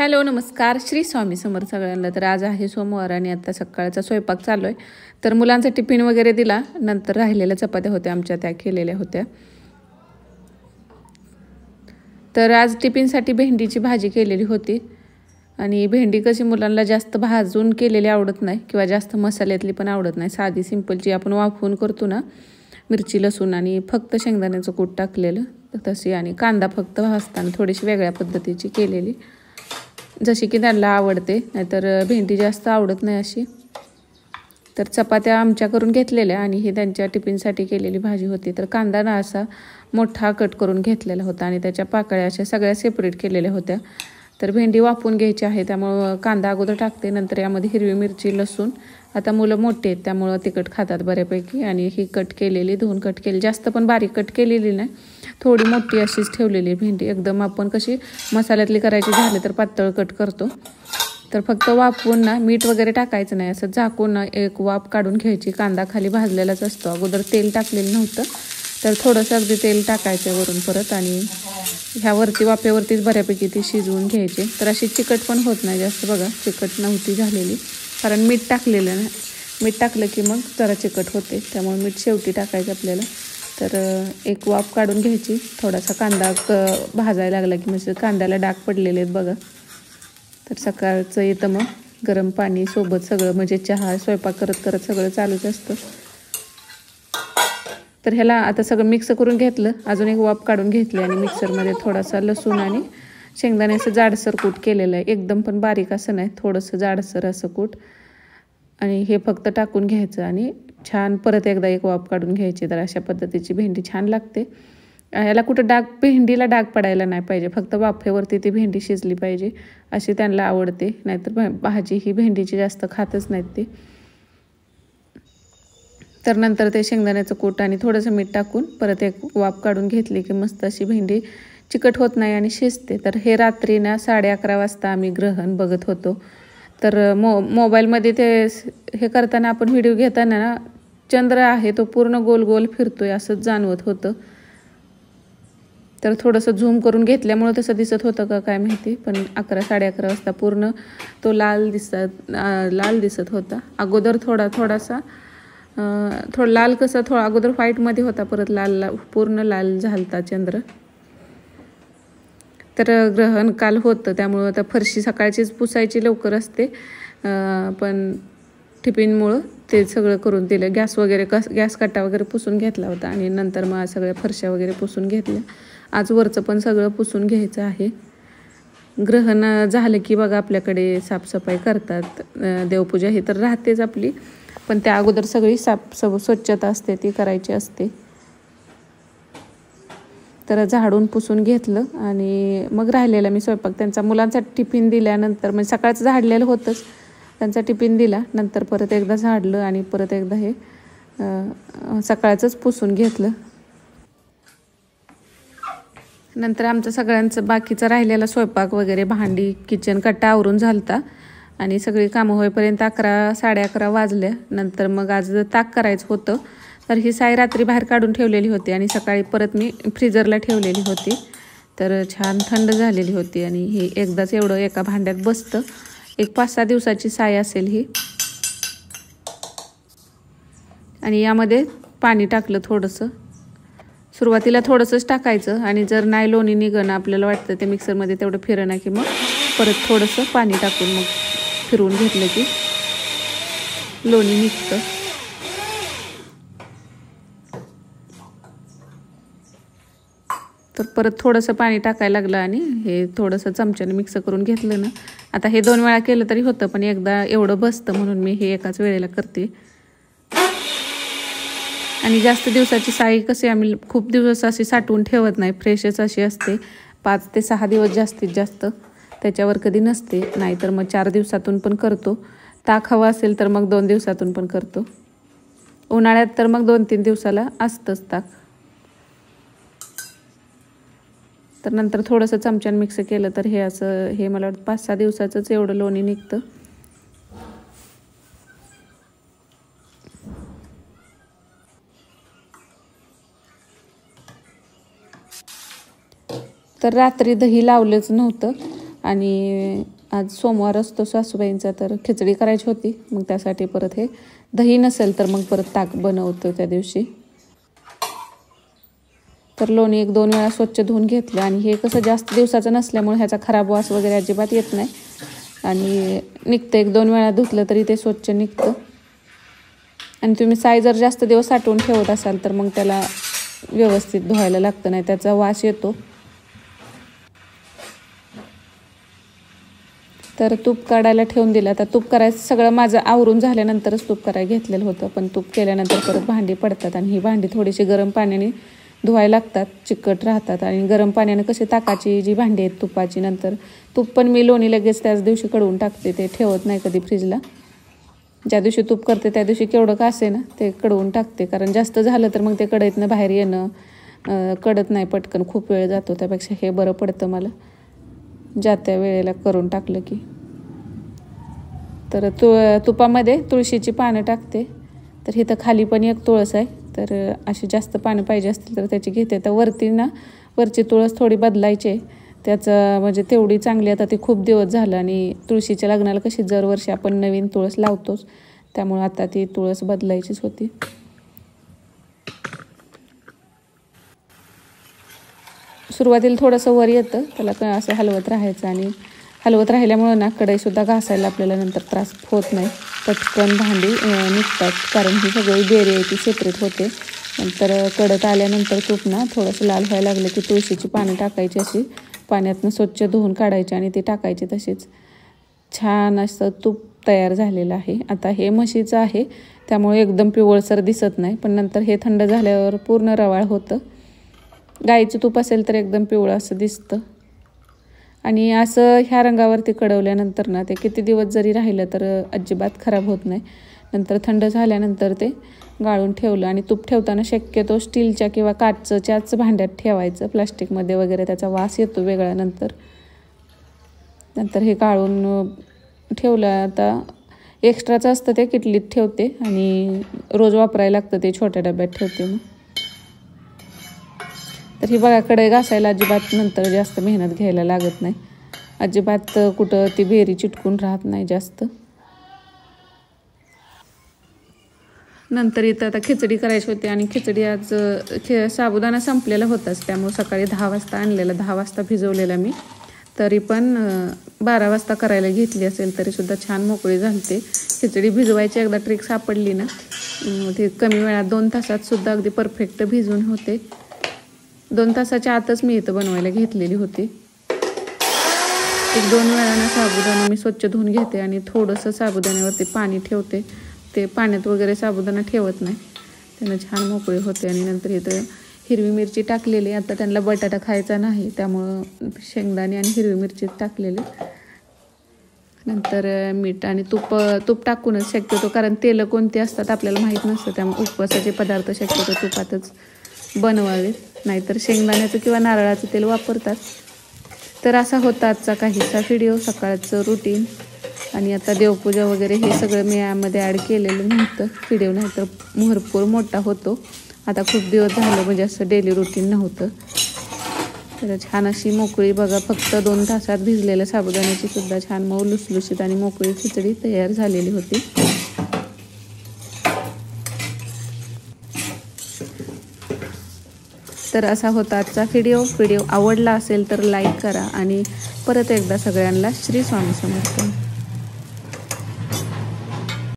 Hello नमस्कार श्री स्वामी समर्थ सगळ्यांना। तर आज आहे सोमवार आणि आता सकाळचा स्वयंपाक चालू आहे। तर मुलांचा टिफिन वगैरे दिला, नंतर राहिलेल्या चपात्या होत्या आमच्या त्या केलेल्या होत्या। तर आज टिफिनसाठी भेंडीची भाजी केलेली होती आणि भेंडी कशी मुलांना जास्त भाजून केलेली आवडत नाही किंवा जास्त मसाल्यातली पण आवडत नाही। साधी सिंपल जी आपण वाफवून करतो ना, मिरची लसूण आणि फक्त शेंगदाण्याचं कूट टाकलेलं तशी, आणि कांदा फक्त भाजताना थोडीशी वेगळ्या पद्धतीची केलेली, जशी की त्यांना आवडते। नाहीतर भेंडी जास्त आवडत नाही अशी। तर चपात्या आमच्या करून घेतलेल्या आणि ही त्यांच्या टिफिनसाठी केलेली भाजी होती। तर कांदा ना असा मोठा कट करून घेतलेला होता आणि त्याच्या पाकळ्या अशा सगळ्या सेपरेट केलेल्या होत्या। तर भेंडी वाफवून घ्यायची आहे, त्यामुळे कांदा अगोदर टाकते, नंतर यामध्ये हिरवी मिरची लसूण। आता मुलं मोठे आहेत त्यामुळे तिखट खातात बऱ्यापैकी, आणि ही कट केलेली 2 कट केली, जास्त पण बारीक कट केलेली नाही, थोडी मोठी अशीच ठेवलेली भेंडी। एकदम आपण कशी मसाल्यातली करायची झाली तर पातळ कट करतो। तर फक्त वाफवून ना मीठ वगैरे टाकायचं नाही, असं झाकून ना एक वाफ काढून घ्यायची। कांदा खाली भाजलेलाच असतो, अगोदर तेल टाकलेलं नव्हतं, तर थोडंसं अगदी तेल टाकायचं वरून परत, आणि ह्यावरती वाफेवरतीच बऱ्यापैकी ती शिजवून घ्यायची। तर अशी चिकट पण होत नाही जास्त, बघा चिकट नव्हती झालेली, कारण मीठ टाकलेलं ना, मीठ टाकलं की मग जरा चिकट होते, त्यामुळे मीठ शेवटी टाकायचं आपल्याला। तर एक वाफ काढून घ्यायची, थोडासा कांदा भाजायला लागला की म्हणजे कांद्याला डाग पडलेले आहेत बघा। तर सकाळचं येतं मग गरम पाणी सोबत सगळं, म्हणजे चहा स्वयंपाक करत करत सगळं चालूच असतं। तर ह्याला आता सगळं मिक्स करून घेतलं, अजून एक वाफ काढून घेतली आणि मिक्सरमध्ये थोडासा लसूण आणि शेंगदाण्याचं जाडसर कूट केलेलं आहे, एकदम पण बारीक असं नाही, थोडंसं जाडसर असं कूट, आणि हे फक्त टाकून घ्यायचं आणि छान परत एकदा एक वाफ काढून घ्यायची। तर अशा पद्धतीची भेंडी छान लागते। याला कुठं भेंडीला डाग पडायला नाही पाहिजे, फक्त वाफेवरती ती भेंडी शिजली पाहिजे, अशी त्यांना आवडते। नाहीतर भाजी ही भेंडीची जास्त खातच नाहीत ती। तर नंतर ते शेंगदाण्याचं कूट आणि थोडंसं मीठ टाकून परत एक वाफ काढून घेतली की मस्त अशी भेंडी चिकट होत नाही आणि शिजते। तर हे रात्री ना 11:30 वाजता आम्ही ग्रहण बघत होतो। तर मोबाईलमध्ये ते हे करताना आपण व्हिडिओ घेताना ना, चंद्र आहे तो पूर्ण गोल गोल फिरतोय असंच जाणवत होतं। तर थोडंसं झूम करून घेतल्यामुळे तसं दिसत होतं का काय माहिती, पण 11-11:30 वाजता पूर्ण तो लाल दिसत होता। अगोदर थोडासा लाल कसं, थोडा अगोदर व्हाईटमध्ये होता, परत लाल पूर्ण लाल झालता चंद्र। तर ग्रहण काल होतं त्यामुळं आता फरशी सकाळचीच पुसायची लवकर असते, पण टिफिनमुळं ते सगळं करून दिलं। गॅस कट्टा वगैरे पुसून घेतला होता आणि नंतर मग सगळ्या फरशा वगैरे पुसून घेतल्या। आज वरचं पण सगळं पुसून घ्यायचं आहे। ग्रहण झालं की बघा आपल्याकडे साफसफाई करतात, देवपूजा ही तर राहतेच आपली, पण त्या अगोदर सगळी स्वच्छता असते ती करायची असते। तर झाडून पुसून घेतलं आणि मग राहिलेला मी स्वयंपाक त्यांचा मुलांचा टिफिन दिल्यानंतर, म्हणजे सकाळचं झाडलेलं होतंच, त्यांचा टिफिन दिला नंतर परत एकदा झाडलं आणि परत एकदा हे सकाळचंच पुसून घेतलं। नंतर आमचं सगळ्यांचं बाकीचं राहिलेला स्वयंपाक वगैरे, भांडी, किचन कट्टा आवरून झालता आणि सगळी कामं होईपर्यंत 11-11:30 वाजल्या। नंतर मग आज ताक करायचं होतं, तर ही साई रात्री बाहेर काढून ठेवलेली होती आणि सकाळी परत मी फ्रीजरला ठेवलेली होती। तर छान थंड झालेली होती आणि ही एकदाच एवढं एका भांड्यात बसतं। एक 5-6 दिवसाची साई असेल ही। आणि यामध्ये पाणी टाकलं थोडंसं, सुरुवातीला थोडंसंच टाकायचं, आणि जर नाही लोणी निघणं आपल्याला वाटतं ते मिक्सरमध्ये तेवढं फिरणं की मग परत थोडंसं पाणी टाकून मग फिरवून घेतलं की लोणी निघतं। तर परत थोडंसं पाणी टाकायला लागलं आणि हे थोडंसं चमच्याने मिक्स करून घेतलं ना। आता हे 2 वेळा केलं तरी होतं, पण एकदा एवढं बसतं म्हणून मी हे एकाच वेळेला करते। आणि जास्त दिवसाची साई कशी आम्ही खूप दिवस अशी साठवून ठेवत नाही, फ्रेशच अशी असते, 5 ते 6 दिवस जास्तीत जास्त, त्याच्यावर कधी नसते। नाहीतर मग 4 दिवसातून पण करतो, ताक हवं असेल तर मग 2 दिवसातून पण करतो, उन्हाळ्यात तर मग 2-3 दिवसाला असतंच ताक। तर नंतर थोडंसं चमच्याने मिक्स केलं तर हे असं, हे मला वाटतं 5-6 दिवसाचंच एवढं लोणी निघतं। तर रात्री दही लावलंच नव्हतं, आणि आज सोमवार असतो सासूबाईंचा, तर खिचडी करायची होती. मग त्यासाठी परत हे दही नसेल तर मग परत ताक बनवतो त्या दिवशी. तर लोणी 1-2 वेळा स्वच्छ धुवून घेतलं. आणि हे कसं जास्त दिवसाचं नसल्यामुळे ह्याचा खराब वास वगैरे अजिबात येत नाही आणि निघतं. 1-2 वेळा धुतलं तरी ते स्वच्छ निघतं. आणि तुम्ही साय जर जास्त दिवस साठवून ठेवत असाल तर मग त्याला व्यवस्थित धुवायला लागतं, नाही त्याचा वास येतो. तर तूप काढायला ठेवून दिलं. आता तूप करायचं सगळं माझं आवरून झाल्यानंतरच तूप करायला घेतलेलं होतं, पण तूप केल्यानंतर परत भांडी पडतात आणि ही भांडी थोडीशी गरम पाण्याने धुवायला लागतात, चिकट राहतात. आणि गरम पाण्याने कशी ताकाची जी भांडी आहेत तुपाची, नंतर तूप पण मी लोणी लगेच त्याच दिवशी कढवून टाकते, ते ठेवत नाही कधी फ्रीजला. ज्या दिवशी तूप करते त्या दिवशी केवढं का असे ना ते कढवून टाकते, कारण जास्त झालं तर मग ते कढईतनं बाहेर येणं कडत नाही पटकन, खूप वेळ जातो. त्यापेक्षा हे बरं पडतं मला ज्या त्या वेळेला करून टाकलं की. तर तुपामध्ये तुळशीची पानं टाकते. तर इथं खाली पण एक तुळस आहे, तर अशी जास्त पानं पाहिजे असतील तर त्याची घेते. तर वरची तुळस थोडी बदलायची, त्याचं म्हणजे तेवढी चांगली. आता ती खूप दिवस झालं आणि तुळशीच्या लग्नाला कशी दरवर्षी आपण नवीन तुळस लावतोच, त्यामुळे आता ती तुळस बदलायचीच होती. सुरुवातीला थोडंसं वर येतं, त्याला असं हलवत राहायचं आणि हलवत राहिल्यामुळं ना कढईसुद्धा घासायला आपल्याला नंतर त्रास होत नाही, पटकन भांडी निघतात. कारण ही सगळी बेरी आहे ती सेपरेट होते. नंतर कडत आल्यानंतर तूप ना थोडंसं लाल व्हायला लागलं की तुळशीची पानं टाकायची, अशी पाण्यातनं स्वच्छ धुवून काढायची आणि ती टाकायची. तशीच छान असं तूप तयार झालेलं आहे. आता हे म्हशीचं आहे त्यामुळे एकदम पिवळसर दिसत नाही, पण नंतर हे थंड झाल्यावर पूर्ण रवाळ होतं. गाईचं तूप असेल तर एकदम पिवळं असं दिसतं. आणि असं ह्या रंगावरती कढवल्यानंतर ना ते किती दिवस जरी राहिलं तर अजिबात खराब होत नाही. नंतर थंड झाल्यानंतर ते गाळून ठेवलं. आणि तूप ठेवताना शक्यतो स्टीलच्या किंवा काचच्याच भांड्यात ठेवायचं, प्लास्टिकमध्ये वगैरे त्याचा वास येतो वेगळा. नंतर हे गाळून ठेवलं. आता एक्स्ट्राचं असतं ते किटलीत ठेवते आणि रोज वापरायला लागतं ते छोट्या डब्यात ठेवते मग. तर ही बघा कढई घासायला अजिबात नंतर जास्त मेहनत घ्यायला लागत नाही, अजिबात कुठं ती बेरी चिटकून राहत नाही जास्त. नंतर इथं आता खिचडी करायची होती आणि खिचडी आज साबुदाणा संपलेला होताच, त्यामुळे सकाळी 10 वाजता आणलेला, 10 वाजता भिजवलेला मी. तरी पण 12 वाजता करायला घेतली असेल तरीसुद्धा छान मोकळी झालते. खिचडी भिजवायची एकदा ट्रिक सापडली ना ती कमी वेळात 2 तासात सुद्धा अगदी परफेक्ट भिजून होते. 2 तासाच्या आतच मी इथं बनवायला घेतलेली होती. 1-2 वेळानं साबुदाणा मी स्वच्छ धुवून घेते आणि थोडंसं साबुदाण्यावरती पाणी ठेवते. ते पाण्यात वगैरे साबुदाणा ठेवत नाही, त्यानं छान मोकळी होते. आणि नंतर इथं हिरवी मिरची टाकलेली. आता त्यांना बटाटा खायचा नाही त्यामुळं शेंगदाणे आणि हिरवी मिरची टाकलेली. नंतर मीठ आणि तूप टाकूनच शक्यतो, कारण तेलं कोणती असतात आपल्याला माहीत नसतं, त्यामुळे उपवासाचे पदार्थ शक्यतो तुपातच बनवावेत, नाहीतर शेंगदाण्याचं किंवा नारळाचं तेल वापरतात. तर असा होता आजचा काहीसा व्हिडिओ, सकाळचं रुटीन. आणि आता देवपूजा वगैरे हे सगळं मी यामध्ये ॲड केलेलं नव्हतं व्हिडिओ, नाही तर भरपूर मोठा होतो. आता खूप दिवस झालं म्हणजे असं डेली रुटीन नव्हतं. तर छान अशी मोकळी बघा, फक्त 2 तासात भिजलेल्या साबुदाण्याची सुद्धा छान मऊ लुसलुशीत आणि मोकळी खिचडी तयार झालेली होती. तर असा होता आजचा व्हिडिओ आवडला असेल तर लाईक करा आणि परत एकदा सगळ्यांना श्री स्वामी समर्थ.